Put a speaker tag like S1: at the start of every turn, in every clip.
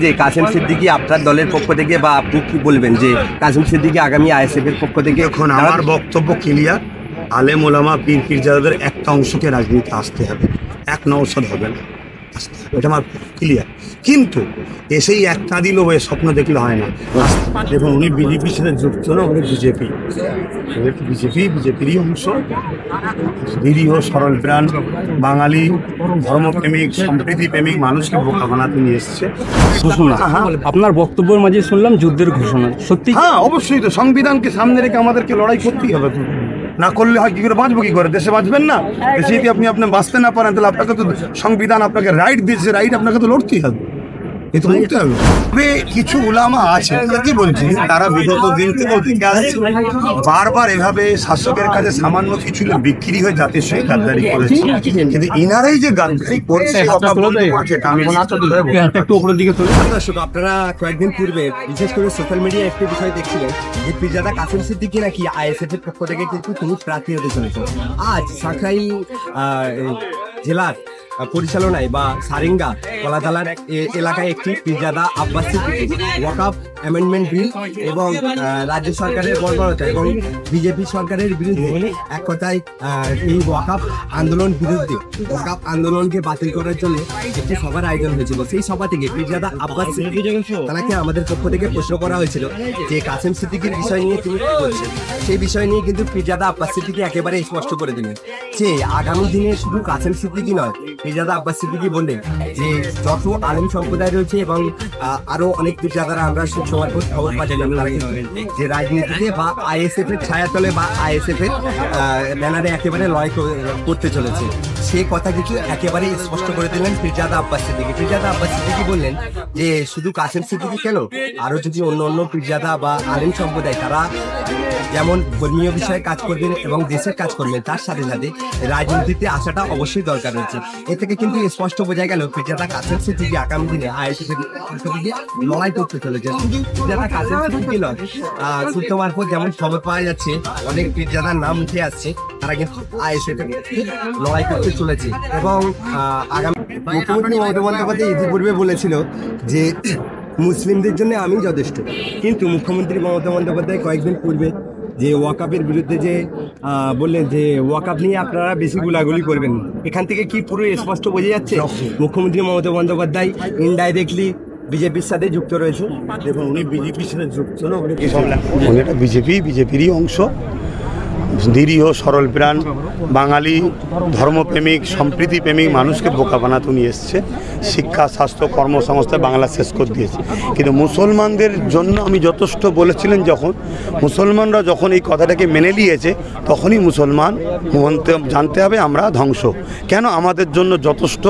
S1: যে কাসেম সিদ্দিকী আপনার দলের পক্ষ থেকে বা আপনি কি বলবেন যে কাসেম সিদ্দিকী আগামী আইএসএফ এর পক্ষ থেকে?
S2: এখন আমার বক্তব্য ক্লিয়ার, আলেম ওলামা পীর পীরজাদাদের একটা অংশকে রাজনীতি আসতে হবে, এক নওশাদ হবে না, এটা আমার ক্লিয়ার। কিন্তু এসেই একটা দিল ওই স্বপ্ন দেখলে হয় না। দেখুন উনি বিজেপির সাথে যুক্ত না, উনি বিজেপিরই অংশ, নিরীহ সরল প্রাণ বাঙালি ধর্মপ্রেমিক সম্প্রীতি প্রেমিক মানুষকে বোকা বানাতে নিয়ে এসছে।
S3: আপনার বক্তব্যের মাঝে শুনলাম যুদ্ধের ঘোষণা, সত্যি?
S2: হ্যাঁ অবশ্যই, তো সংবিধানকে সামনে রেখে আমাদেরকে লড়াই করতেই হবে। তো না করলে হয় কি করে বাঁচবো, কি করে দেশে বাঁচবেন না? দেশে যদি আপনি বাঁচতে না পারেন তাহলে আপনাকে তো সংবিধান আপনাকে রাইট দিয়েছে, রাইট আপনাকে তো লড়তেই হবে, এ তো বলতে হবে। তবে কিছু উলামা আছে কি বলছি, তারা বিগত দিন থেকেও দেখে আসছে বারবার এভাবে শাসকের কাছে সামান্য কিছু বিক্রি হয়ে জাতির সঙ্গে গাদ্দারি করেছে, কিন্তু ইনারাই যে গাদ্দারি করছে
S1: দর্শক, আপনারা কয়েকদিন পূর্বে বিশেষ করে সোশ্যাল মিডিয়ায় একটি বিষয় দেখছিলেন যে পীরজাদা কাসেম সিদ্দিকী নাকি আইএসএফ এর পক্ষ থেকে কিন্তু তিনি প্রার্থী হতে চলেছেন। আজ সাঁকরাইল জেলার পরিচালনায় বা সারেঙ্গা কলাতলার এলাকায় একটি পীরজাদা আব্বাস সিদ্দিকী ওয়াকফ অ্যামেন্ডমেন্ট বিল এবং রাজ্য সরকারের বর্বরতা এবং বিজেপি সরকারের বিরুদ্ধে এক কথায় এই ওয়াকফ আন্দোলন বিরুদ্ধে ওয়াকফ আন্দোলনকে বাতিল করার জন্য একটি সভার আয়োজন হয়েছিল। সেই সভা থেকে পীরজাদা আব্বাস সিদ্দিকী তাকে আমাদের পক্ষ থেকে প্রশ্ন করা হয়েছিল যে কাসেম সিদ্দিকীর বিষয় নিয়ে তিনি কি বলছেন। সেই বিষয় নিয়ে কিন্তু পীরজাদা আব্বাস সিদ্দিকী একেবারে স্পষ্ট করে দিলেন যে আগামী দিনে শুধু কাসেম সিদ্দিকী নয়, পীরজাদা আব্বাস সিদ্দিকী বললেন যে যত আলেম সম্প্রদায় রয়েছে এবং আরো অনেক পীরজাদারা আমরা সময় খবর পাচ্ছিলাম তারা কিন্তু যে রাজনীতিতে বা আইএসএফ এর ছায়াতলে বা আইএসএফ এর ব্যানারে একেবারে লড়াই করতে চলেছে, সেই কথা কিছু একেবারে স্পষ্ট করে দিলেন পীরজাদা আব্বাস সিদ্দিকী। পীরজাদা আব্বাস সিদ্দিকী বললেন যে শুধু কাসেম সিদ্দিকী কেন, আরো যদি অন্য অন্য পীরজাদা বা আলেম সম্প্রদায় তারা যেমন ধর্মীয় বিষয়ে কাজ করবেন এবং দেশের কাজ করবেন, তার সাথে সাথে রাজনীতিতে আসাটা অবশ্যই দরকার রয়েছে। এ থেকে কিন্তু স্পষ্ট বোঝা গেল পীরজাদা কাসেম সিদ্দিকী আগামী দিনে আইএসএফ লড়াই করতে চলেছে। শুধু পীরজাদা কাসেম সিদ্দিকী নয়, সূত্র মারফত যেমন খবর পাওয়া যাচ্ছে অনেক পীরজাদার নাম উঠে আসছে, তারা কিন্তু আইএসএফ লড়াই করতে চলেছে। এবং আগামী মুখ্যমন্ত্রী মমতা বন্দ্যোপাধ্যায় ইতিপূর্বে বলেছিল যে মুসলিমদের জন্য আমি যথেষ্ট, কিন্তু মুখ্যমন্ত্রী মমতা বন্দ্যোপাধ্যায় কয়েকদিন পূর্বে যে ওয়াকফের বিরুদ্ধে যে বললেন যে ওয়াকফ নিয়ে আপনারা বেশি গুলাগুলি করবেন, এখান থেকে কি পুরো স্পষ্ট বোঝা যাচ্ছে মুখ্যমন্ত্রী মমতা বন্দ্যোপাধ্যায় ইনডাইরেক্টলি বিজেপির সাথে যুক্ত রয়েছে?
S2: দেখুন উনি বিজেপির সাথে যুক্ত না, উনি এটা বিজেপিরই অংশ, নিরীহ সরল প্রাণ বাঙালি ধর্মপ্রেমিক সম্প্রীতি প্রেমিক মানুষকে বোকা বানাতে নিয়ে এসছে। শিক্ষা স্বাস্থ্য কর্মসংস্থান বাংলা শেষ করে দিয়েছে। কিন্তু মুসলমানদের জন্য আমি যথেষ্ট বলেছিলেন, যখন মুসলমানরা যখন এই কথাটাকে মেনে নিয়েছে তখনই মুসলমান জানতে হবে আমরা ধ্বংস। কেন আমাদের জন্য যথেষ্ট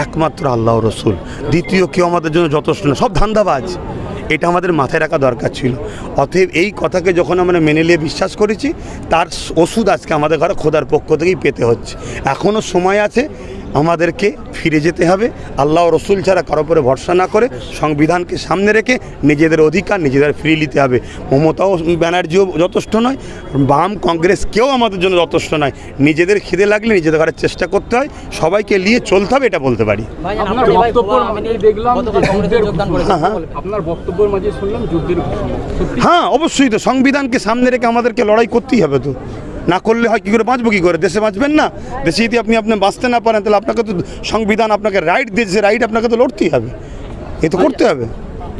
S2: একমাত্র আল্লাহ রসুল, দ্বিতীয় কেউ আমাদের জন্য যথেষ্ট না, সব ধান্দাবাজ। এটা আমাদের মাথায় রাখা দরকার ছিল। অতএব এই কথাকে যখন আমরা মেনে নিয়ে বিশ্বাস করেছি, তার ওষুধ আজকে আমাদের ঘরে খোদার পক্ষ থেকেই পেতে হচ্ছে। এখনও সময় আছে, আমাদেরকে ফিরে যেতে হবে, আল্লাহ রসুল ছাড়া কারো উপরে ভরসা না করে সংবিধানকে সামনে রেখে নিজেদের অধিকার নিজেদের ফিরিয়ে নিতে হবে। মমতাও ব্যানার্জিও যথেষ্ট নয়, বাম কংগ্রেস কেউ আমাদের জন্য যথেষ্ট নয়। নিজেদের খিদে লাগলে নিজেদের ঘরের চেষ্টা করতে হয়, সবাইকে নিয়ে চলতে হবে, এটা বলতে পারি। হ্যাঁ অবশ্যই, তো সংবিধানকে সামনে রেখে আমাদেরকে লড়াই করতেই হবে। তো না করলে হয় কি করে বাঁচবো, কি করে দেশে বাঁচবেন না? দেশে যদি আপনি বাঁচতে না পারেন তাহলে আপনাকে তো সংবিধান আপনাকে রাইট দিয়েছে, রাইট আপনাকে তো লড়তেই হবে, এ তো করতে হবে।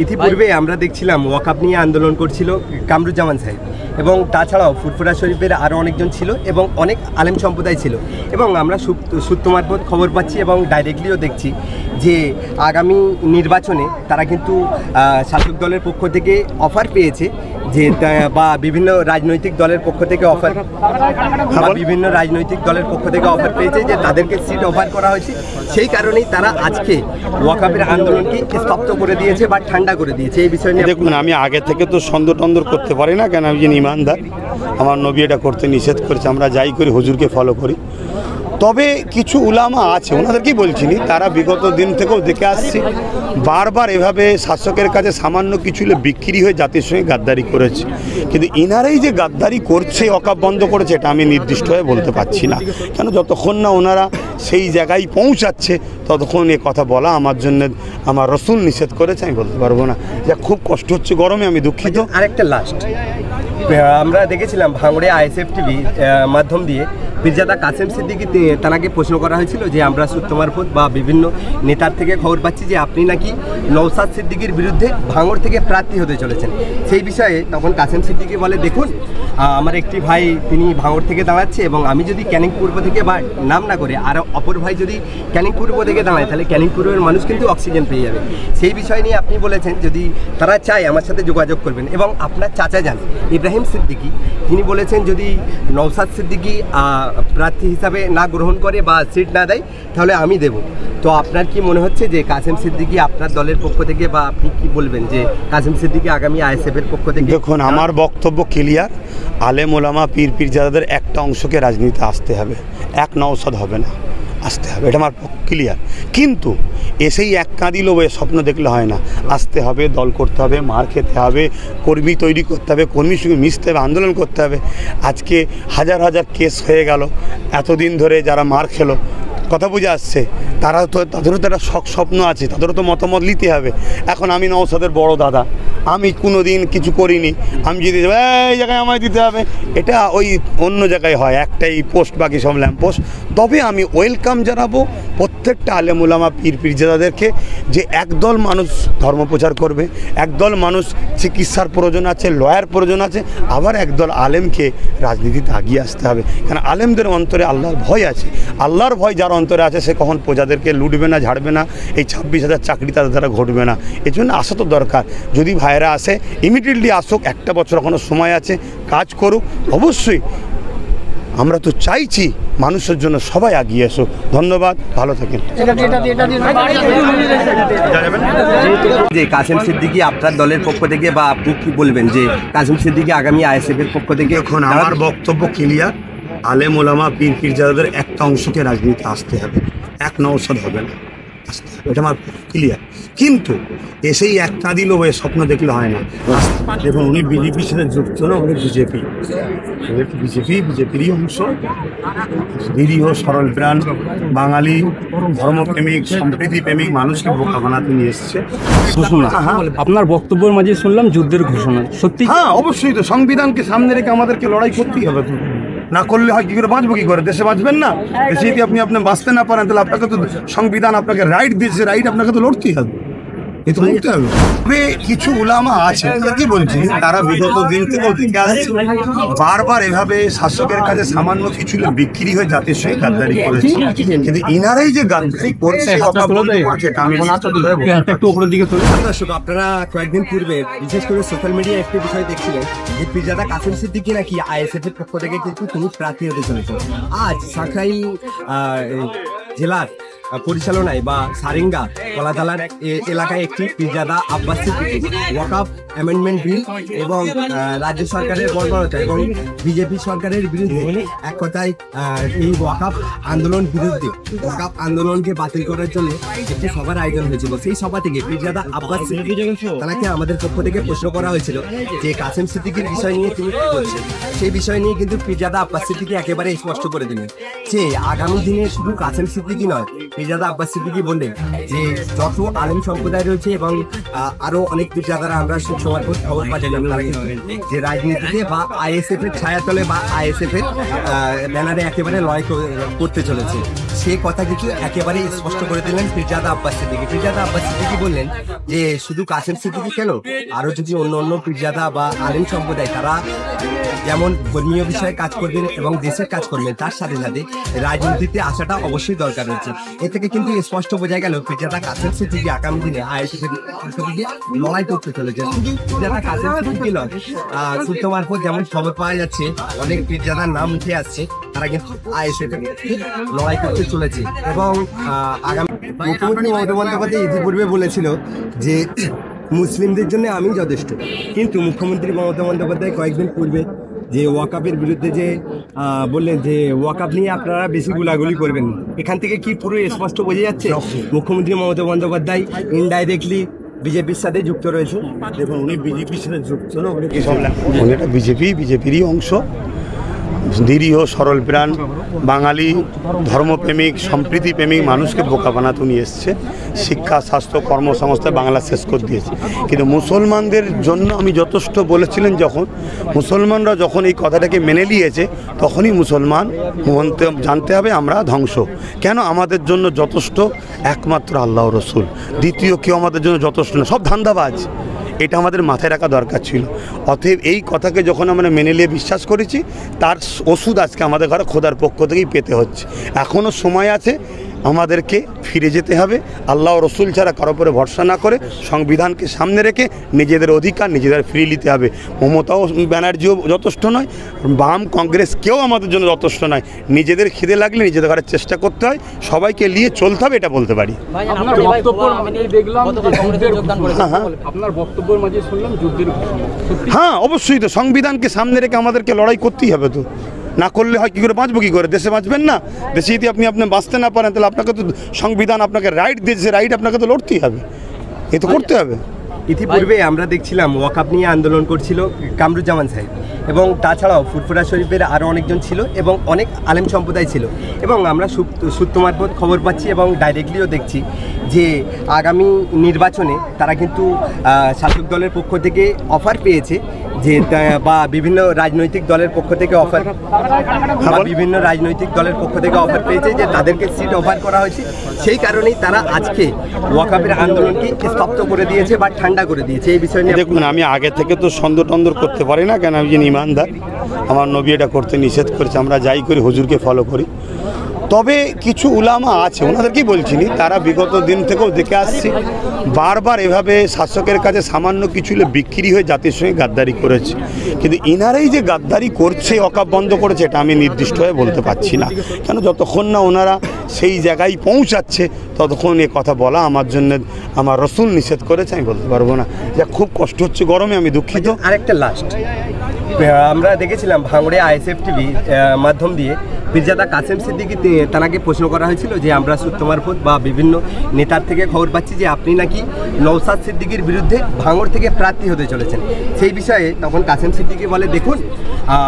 S1: ইতিপূর্বে আমরা দেখছিলাম ওয়াকফ নিয়ে আন্দোলন করছিল কামরুজ্জামান সাহেব, এবং তাছাড়াও ফুরফুরা শরীফের আরও অনেকজন ছিল এবং অনেক আলেম সম্প্রদায় ছিল। এবং আমরা সূত্র মারফত খবর পাচ্ছি এবং ডাইরেক্টলিও দেখছি যে আগামী নির্বাচনে তারা কিন্তু শাসক দলের পক্ষ থেকে অফার পেয়েছে যে বা বিভিন্ন রাজনৈতিক দলের পক্ষ থেকে অফার পেয়েছে যে তাদেরকে সিট অফার করা হয়েছে। সেই কারণেই তারা আজকে ওয়াকফের আন্দোলনকে স্তব্ধ করে দিয়েছে বা ঠান্ডা করে দিয়েছে। এই বিষয় নিয়ে
S2: দেখুন, আমি আগে থেকে তো সন্দেহ করতে পারি না, কেন আমি যে ইমানদার, আমার নবী এটা করতে নিষেধ করেছে। আমরা যাই করি হুজুরকে ফলো করি। তবে কিছু উলামা আছে, ওনাদেরকেই বলছিনি, তারা বিগত দিন থেকেও দেখে আসছে বারবার এভাবে শাসকের কাছে সামান্য কিছু বিক্রি হয়ে জাতির সঙ্গে গাদ্দারি করেছে। কিন্তু ইনারাই যে গাদ্দারি করছে, অকাপ বন্ধ করেছে, এটা আমি নির্দিষ্টভাবে বলতে পারছি না। কেন যতক্ষণ না ওনারা সেই জায়গায় পৌঁছাচ্ছে ততক্ষণ এ কথা বলা আমার জন্য, আমার রসুল নিষেধ করেছে, আমি বলতে পারবো না। যা খুব কষ্ট হচ্ছে গরমে, আমি দুঃখিত।
S1: আরেকটা লাস্ট, আমরা দেখেছিলাম ভাঙড়ে আইএসএফ টিভি মাধ্যম দিয়ে পীরজাদা কাসেম সিদ্দিকী তাকে প্রশ্ন করা হয়েছিল যে আমরা সূত্র মারফত বা বিভিন্ন নেতার থেকে খবর পাচ্ছি যে আপনি নাকি নওশাদ সিদ্দিকীর বিরুদ্ধে ভাঙড় থেকে প্রার্থী হতে চলেছেন। সেই বিষয়ে তখন কাসেম সিদ্দিকী বলে, দেখুন আমার একটি ভাই তিনি ভাঙড় থেকে দাঁড়াচ্ছে এবং আমি যদি ক্যানিং পূর্ব থেকে বা নাম না করে আর অপর ভাই যদি ক্যানিং পূর্ব থেকে দাঁড়ায় তাহলে ক্যানিং পূর্বের মানুষ কিন্তু অক্সিজেন পেয়ে যাবে। সেই বিষয় নিয়ে আপনি বলেছেন যদি তারা চায় আমার সাথে যোগাযোগ করবেন। এবং আপনার চাচা যান ইব্রাহিম সিদ্দিকী, তিনি বলেছেন যদি নওশাদ সিদ্দিকী প্রার্থী হিসাবে না গ্রহণ করে বা সিট না দেয় তাহলে আমি দেব। তো আপনার কি মনে হচ্ছে যে কাসেম সিদ্দিকী আপনার দলের পক্ষ থেকে, বা আপনি কি বলবেন যে কাসেম সিদ্দিকী আগামী আইএসএফের পক্ষ থেকে?
S2: দেখুন, আমার বক্তব্য ক্লিয়ার। আলেম ওলামা পীরজাদাদের একটা অংশকে রাজনীতিতে আসতে হবে, এক নওশাদ হবে না, আসতে হবে, এটা আমার ক্লিয়ার। কিন্তু এসেই এক কাঁদি লোভে স্বপ্ন দেখলে হয় না, আসতে হবে, দল করতে হবে, মার খেতে হবে, কর্মী তৈরি করতে হবে, কর্মীর সঙ্গে মিশতে হবে, আন্দোলন করতে হবে। আজকে হাজার হাজার কেস হয়ে গেল, এতদিন ধরে যারা মার খেলো, কথা বুঝে আসছে, তাদেরও তো একটা স্বপ্ন আছে, তাদেরও তো মতামত নিতে হবে। এখন আমি নওশাদের বড় দাদা, আমি কোনো দিন কিছু করিনি, আমি যদি এই জায়গায় আমায় দিতে হবে, এটা ওই অন্য জায়গায় হয়, একটাই পোস্ট, বাকি সব ল্যাম্প পোস্ট। তবে আমি ওয়েলকাম জানাবো প্রত্যেকটা আলেম ওলামা পীরজাদাদেরকে যে একদল মানুষ ধর্ম প্রচার করবে, একদল মানুষ চিকিৎসার প্রয়োজন আছে, লয়ার প্রয়োজন আছে, আবার একদল আলেমকে রাজনীতিতে আগিয়ে আসতে হবে। কারণ আলেমদের অন্তরে আল্লাহর ভয় আছে, আল্লাহর ভয় যার অন্তরে আছে সে কখন প্রজাদেরকে লুটবে না, ঝাড়বে না, এই 26,000 চাকরি তাদের দ্বারা ঘটবে না। এই জন্য আসা তো দরকার। যদি ভাইরা আসে ইমিডিয়েটলি আসুক, একটা বছর এখনও সময় আছে, কাজ করুক। অবশ্যই আমরা তো চাইছি মানুষের জন্য সবাই এগিয়ে আসুক। ধন্যবাদ, ভালো থাকেন।
S1: যে কাসেম সিদ্দিকী আপনার দলের পক্ষ থেকে, বা আপনি কি বলবেন যে কাসেম সিদ্দিকী আগামী আইএসএফ এর পক্ষ থেকে?
S2: এখন আমার বক্তব্য ক্লিয়ার। আলেম ওলামা পীরজাদাদের একটা অংশকে রাজনীতিতে আসতে হবে, এক নওশাদ হবে না, আসতে হবে, এটা আমার ক্লিয়ার। কিন্তু এসেই এক কাঁদি লোভে স্বপ্ন দেখলে হয় না। দেখুন, উনি বিজেপির সাথে যুক্ত না, উনি বিজেপিরই অংশ, নিরীহ সরল প্রাণ বাঙালি ধর্মপ্রেমিক সম্প্রীতি প্রেমিক মানুষকে বোকা বানাতে নিয়ে এসছে।
S3: ঘোষণা, আপনার বক্তব্যের মাঝে শুনলাম যুদ্ধের ঘোষণা, সত্যি?
S2: হ্যাঁ, অবশ্যই তো। সংবিধানকে সামনে রেখে আমাদেরকে লড়াই করতেই হবে। তো না করলে হয় কি করে বাঁচবো, কি করে? দেশে বাঁচবেন না। দেশে যদি আপনি বাঁচতে না পারেন তাহলে আপনাকে তো সংবিধান আপনাকে রাইট দিয়েছে, রাইট আপনাকে তো লড়তেই হবে, এ তো বলতে হবে। তবে কিছু উলামা আছে, কি বলছি, তারা বিগত দিন থেকেও দেখে আসছে বারবার এভাবে শাসকের কাছে সামান্য কিছু বিক্রি হয়ে জাতির সঙ্গে গাদ্দারি করেছে। কিন্তু ইনারাই যে গাদ্দারি করছে,
S3: একটু উপরের দিকে চলে।
S1: দর্শক, আপনারা কয়েকদিন পূর্বে বিশেষ করে সোশ্যাল মিডিয়ায় একটি বিষয় দেখছিলেন যে পীরজাদা কাসেম সিদ্দিকী নাকি আইএসএফ এর পক্ষ থেকে কিন্তু তিনি প্রার্থী হতে চলেছেন। আজ সাঁকরাইল জেলার পরিচালনায় বা সারেঙ্গা কলাতলার এলাকায় একটি পীরজাদা আব্বাস সিদ্দিকী ওয়াকফ অ্যামেন্ডমেন্ট বিল এবং রাজ্য সরকারের বর্বরতা এবং বিজেপি সরকারের বিরুদ্ধে এক কথায় এই ওয়াকফ আন্দোলনকে বাতিল করার জন্য একটি সভার আয়োজন হয়েছিল। সেই সভা থেকে পীরজাদা আব্বাস সিদ্দিকী তাকে আমাদের পক্ষ থেকে প্রশ্ন করা হয়েছিল যে কাসেম সিদ্দিকীর বিষয় নিয়ে তিনি কি বলছেন। সেই বিষয় নিয়ে কিন্তু পীরজাদা আব্বাস সিদ্দিকী একেবারে স্পষ্ট করে দিলেন যে আগামী দিনে শুধু কাসেম সিদ্দিকী নয়, পীরজাদা আব্বাস সিদ্দিকী বললেন যে যত আলেম সম্প্রদায় রয়েছে এবং আরো অনেক পীরজাদারা আমরা সময় খবর পাচ্ছিলাম তারা কিন্তু যে রাজনীতিতে বা আইএসএফ এর ছায়াতলে বা আইএসএফ এর ব্যানারে একেবারে লড়াই করতে চলেছে। সেই কথা কিছু একেবারে স্পষ্ট করে দিলেন পীরজাদা আব্বাস সিদ্দিকী। পীরজাদা আব্বাস সিদ্দিকী বললেন যে শুধু কাসেম সিদ্দিকী কেন, আরো যদি অন্য পীরজাদা বা আলেম সম্প্রদায় তারা যেমন ধর্মীয় বিষয়ে কাজ করবেন এবং দেশের কাজ করবেন, তার সাথে সাথে রাজনীতিতে আসাটা অবশ্যই দরকার রয়েছে। এ থেকে কিন্তু স্পষ্ট বোঝা গেল পীরজাদা কাসেম সিদ্দিকী আগামী দিনে আইএসএফ লড়াই করতে চলেছে। শুধু পীরজাদা কাসেম সিদ্দিকী নয়, সূত্র মারফত যেমন খবর পাওয়া যাচ্ছে অনেক পীরজাদার নাম উঠে আসছে, তারা কিন্তু আইএসএফ লড়াই করতে চলেছে। এবং আগামী মুখ্যমন্ত্রী মমতা বন্দ্যোপাধ্যায় ইতিপূর্বে বলেছিল যে মুসলিমদের জন্য আমি যথেষ্ট, কিন্তু মুখ্যমন্ত্রী মমতা বন্দ্যোপাধ্যায় কয়েকদিন পূর্বে যে ওয়াকাপের বিরুদ্ধে যে বললেন যে ওয়াকাপ নিয়ে আপনারা বেশি গুলাগুলি করবেন, এখান থেকে কি পুরো স্পষ্ট বোঝা যাচ্ছে মুখ্যমন্ত্রী মমতা বন্দ্যোপাধ্যায় ইনডাইরেক্টলি বিজেপির সাথে যুক্ত রয়েছে?
S2: দেখুন, উনি বিজেপির সাথে যুক্ত না, উনি এটা বিজেপিরই অংশ। নিরীহ সরল প্রাণ বাঙালি ধর্মপ্রেমিক সম্প্রীতিপ্রেমিক মানুষকে বোকা বানাতে নিয়ে এসছে। শিক্ষা স্বাস্থ্য কর্মসংস্থান বাংলা শেষ করে দিয়েছে। কিন্তু মুসলমানদের জন্য আমি যথেষ্ট বলেছিলেন, যখন মুসলমানরা যখন এই কথাটাকে মেনে নিয়েছে তখনই মুসলমান জানতে হবে আমরা ধ্বংস। কেন? আমাদের জন্য যথেষ্ট একমাত্র আল্লাহ রসুল, দ্বিতীয় কেউ আমাদের জন্য যথেষ্ট না, সব ধান্দাবাজ। এটা আমাদের মাথায় রাখা দরকার ছিল। অতএব এই কথাকে যখন আমরা মেনে নিয়ে বিশ্বাস করেছি, তার ওষুধ আজকে আমাদের ঘরে খোদার পক্ষ থেকেই পেতে হচ্ছে। এখনও সময় আছে, আমাদেরকে ফিরে যেতে হবে। আল্লাহ রসুল ছাড়া কারো উপরে ভরসা না করে সংবিধানকে সামনে রেখে নিজেদের অধিকার নিজেদের ফিরিয়ে নিতে হবে। মমতাও ব্যানার্জিও যথেষ্ট নয়, বাম কংগ্রেস কেউ আমাদের জন্য যথেষ্ট নয়। নিজেদের খিদে লাগলে নিজেদের ঘরের চেষ্টা করতে হয়, সবাইকে নিয়ে চলতে হবে, এটা বলতে পারি। হ্যাঁ, অবশ্যই তো সংবিধানকে সামনে রেখে আমাদেরকে লড়াই করতেই হবে। তো না করলে হয় কী করে? বাঁচবো কী করে? দেশে বাঁচবেন না? দেশে যদি আপনি বাঁচতে না পারেন, তাহলে আপনাকে তো সংবিধান আপনাকে রাইট দিয়েছে, রাইট আপনাকে তো লড়তেই হবে, এ তো করতে হবে।
S1: ইতিপূর্বে আমরা দেখছিলাম ওয়াকাপ নিয়ে আন্দোলন করছিল কামরুজ্জামান সাহেব, এবং তাছাড়াও ফুরফুরা শরীফের আরও অনেকজন ছিল এবং অনেক আলেম সম্প্রদায় ছিল। এবং আমরা সূত্র মারফত খবর পাচ্ছি এবং ডাইরেক্টলিও দেখছি যে আগামী নির্বাচনে তারা কিন্তু শাসক দলের পক্ষ থেকে অফার পেয়েছে, যে বা বিভিন্ন রাজনৈতিক দলের পক্ষ থেকে অফার পেয়েছে যে তাদেরকে সিট অফার করা হয়েছে। সেই কারণেই তারা আজকে ওয়াকাপের আন্দোলনকে স্তব্ধ করে দিয়েছে বা ঠান্ডা করে দিয়েছে। এই বিষয় নিয়ে
S2: দেখুন, আমি আগে থেকে তো সন্দেহ করতে পারি না, কেন আমি যে ইমানদার, আমার নবী এটা করতে নিষেধ করেছে। আমরা যাই করি হুজুরকে ফলো করি। তবে কিছু উলামা আছে, ওনাদেরকেই বলছিনি, তারা বিগত দিন থেকেও দেখে আসছি বারবার এভাবে শাসকের কাছে সামান্য কিছু বিক্রি হয়ে জাতির সঙ্গে গাদ্দারি করেছে। কিন্তু ইনারাই যে গাদ্দারি করছে, ওয়াকাপ বন্ধ করেছে, এটা আমি নির্দিষ্টভাবে বলতে পারছি না। কেন? যতক্ষণ না ওনারা সেই জায়গায় পৌঁছাচ্ছে ততক্ষণ এ কথা বলা আমার জন্য, আমার রসুল নিষেধ করেছে, আমি বলতে পারবো না। যা খুব কষ্ট হচ্ছে গরমে, আমি দুঃখিত।
S1: আরেকটা লাস্ট, আমরা দেখেছিলাম ভাঙড়ে আইএসএফ টিভি মাধ্যম দিয়ে পীরজাদা কাসেম সিদ্দিকী তাকে প্রশ্ন করা হয়েছিল যে আমরা সূত্র মারফত বা বিভিন্ন নেতার থেকে খবর পাচ্ছি যে আপনি নাকি নওশাদ সিদ্দিকীর বিরুদ্ধে ভাঙড় থেকে প্রার্থী হতে চলেছেন। সেই বিষয়ে তখন কাসেম সিদ্দিকী বলে, দেখুন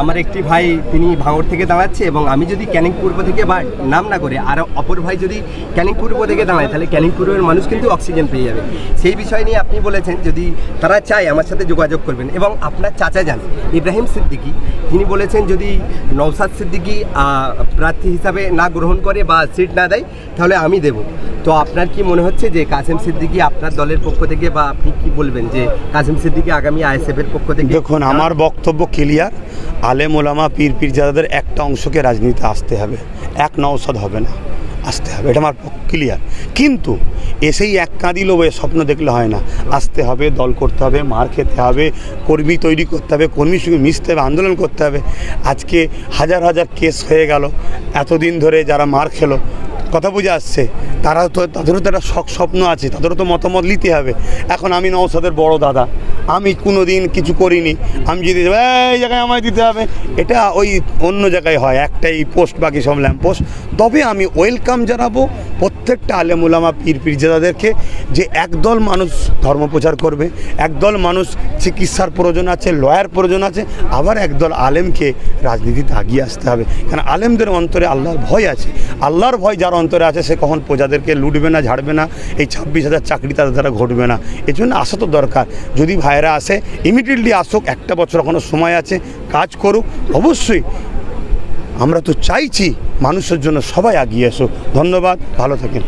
S1: আমার একটি ভাই তিনি ভাঙড় থেকে দাঁড়াচ্ছে, এবং আমি যদি ক্যানিং পূর্ব থেকে বা নাম না করে আর অপর ভাই যদি ক্যানিং পূর্ব থেকে দাঁড়ায়, তাহলে ক্যানিং পূর্বের মানুষ কিন্তু অক্সিজেন পেয়ে যাবে। সেই বিষয় নিয়ে আপনি বলেছেন যদি তারা চায় আমার সাথে যোগাযোগ করবেন। এবং আপনার চাচা যান ইব্রাহিম সিদ্দিকী, তিনি বলেছেন যদি নওশাদ সিদ্দিকী প্রার্থী হিসাবে না গ্রহণ করে বা সিট না দেয়, তাহলে আমি দেব। তো আপনার কি মনে হচ্ছে যে কাসেম সিদ্দিকী আপনার দলের পক্ষ থেকে, বা আপনি কি বলবেন যে কাসেম সিদ্দিকী আগামী আইএসএফের পক্ষ থেকে?
S2: দেখুন, আমার বক্তব্য ক্লিয়ার। আলেম ওলামা পীরজাদাদের একটা অংশকে রাজনীতিতে আসতে হবে, এক নওশাদ হবে না, আসতে হবে, এটা আমার ক্লিয়ার। কিন্তু এসেই এক কাঁদি লোভে স্বপ্ন দেখলে হয় না, আসতে হবে, দল করতে হবে, মার খেতে হবে, কর্মী তৈরি করতে হবে, কর্মীর সঙ্গে মিশতে হবে, আন্দোলন করতে হবে। আজকে হাজার হাজার কেস হয়ে গেল, এতদিন ধরে যারা মার খেলো, কথা বুঝে আসছে, তাদেরও তো একটা স্বপ্ন আছে, তাদেরও তো মতামত নিতে হবে। এখন আমি নওশাদের বড় দাদা, আমি কোনো দিন কিছু করিনি, আমি যদি এই জায়গায় আমায় দিতে হবে, এটা ওই অন্য জায়গায় হয়, একটাই পোস্ট, বাকি সব ল্যাম্প পোস্ট। তবে আমি ওয়েলকাম জানাবো প্রত্যেকটা আলেম ওলামা পীরজাদাদেরকে, যে একদল মানুষ ধর্ম প্রচার করবে, একদল মানুষ চিকিৎসার প্রয়োজন আছে, লয়ার প্রয়োজন আছে, আবার একদল আলেমকে রাজনীতিতে আগিয়ে আসতে হবে। কারণ আলেমদের অন্তরে আল্লাহর ভয় আছে, আল্লাহর ভয় যার অন্তরে আছে সে কখন প্রজাদেরকে লুটবে না, ঝাড়বে না, এই 26,000 চাকরি তাদের দ্বারা ঘটবে না। এই জন্য আসা তো দরকার। যদি ভাইরা আসে ইমিডিয়েটলি আসুক, একটা বছর এখনো সময় আছে, কাজ করুক। অবশ্যই আমরা তো চাইছি মানুষের জন্য সবাই এগিয়ে আসুক। ধন্যবাদ, ভালো থাকেন।